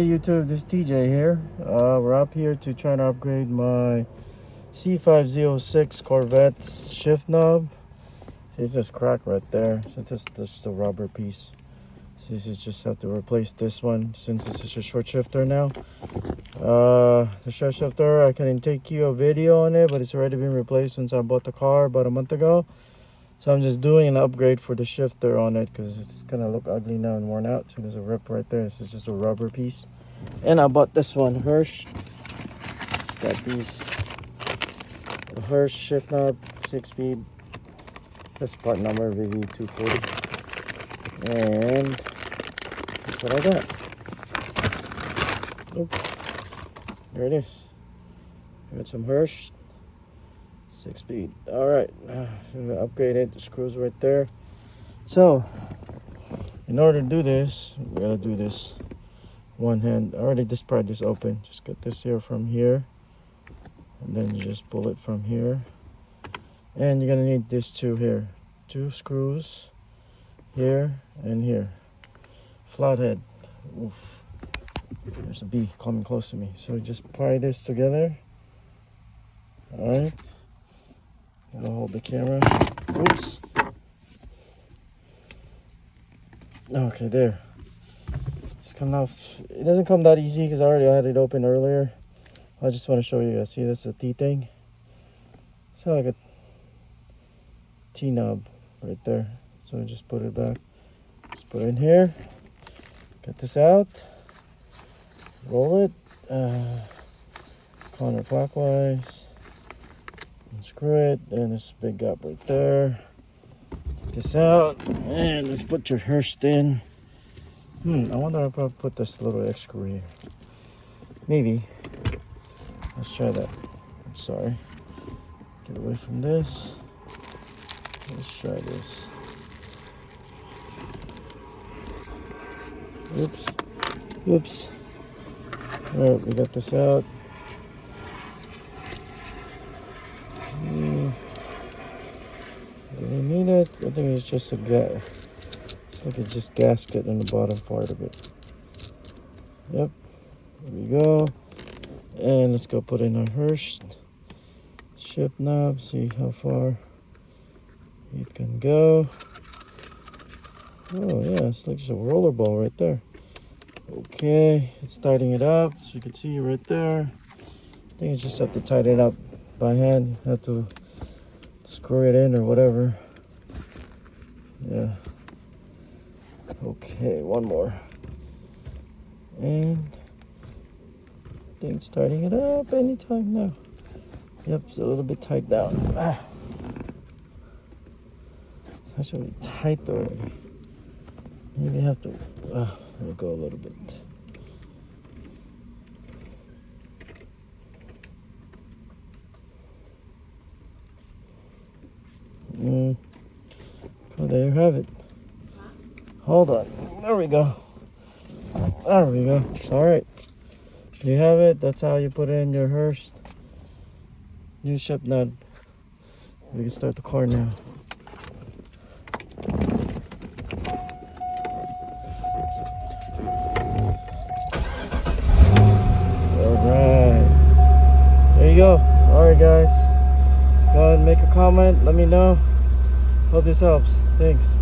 Hey YouTube, this is TJ here. We're up here to try to upgrade my C5 Z06 Corvette's shift knob. It's just cracked right there. So this is the rubber piece. So this is just have to replace this one since this is a short shifter now. The short shifter, I couldn't take you a video on it, but it's already been replaced since I bought the car about a month ago. So I'm just doing an upgrade for the shifter on it because it's gonna look ugly now and worn out. So there's a rip right there. This is just a rubber piece. And I bought this one, Hirsch. It's got these Hirsch shift knob, 6-speed. This part number VV240. And that's what I got. Oops. There it is. I got some Hirsch. 6-speed. All right, I'm gonna upgrade it. The screws right there. So in order to do this, we gotta do this one hand. Already this part is open. Just get this here from here, and then you just pull it from here. And you're gonna need this two here, two screws here and here. Flathead. Oof. There's a bee coming close to me. So just pry this together. All right. Gotta hold the camera. Oops. Okay, there. It's coming off. It doesn't come that easy because I already had it open earlier. I just want to show you guys. See, this is a T thing. It's kind of like a T knob right there. So just put it back. Just put it in here. Get this out. Roll it. Counterclockwise. Screw it, and there's a big gap right there. Take this out, and let's put your Hirsch in. I wonder if I'll put this little X screw here. Maybe. Let's try that. I'm sorry. Get away from this. Let's try this. Oops. Oops. Alright, we got this out. Do we need it? I think it's just a it's like it's just gasket in the bottom part of it. Yep. There we go. And let's go put in our Hirsch shift knob. See how far it can go. Oh yeah, it's like just a roller ball right there. Okay, it's tightening it up. So you can see right there. I think it's just have to tighten it up by hand. Have to screw it in or whatever. Yeah. Okay, one more. And I think it's starting it up anytime now. Yep, it's a little bit tight down. Actually tight already. Maybe I have to let it go a little bit. Oh, there you have it. Hold on. There we go. There we go. All right. You have it. That's how you put in your Hirsch new shift knob. We can start the car now. All right. There you go. All right, guys. Go ahead and make a comment. Let me know. Hope this helps. Thanks.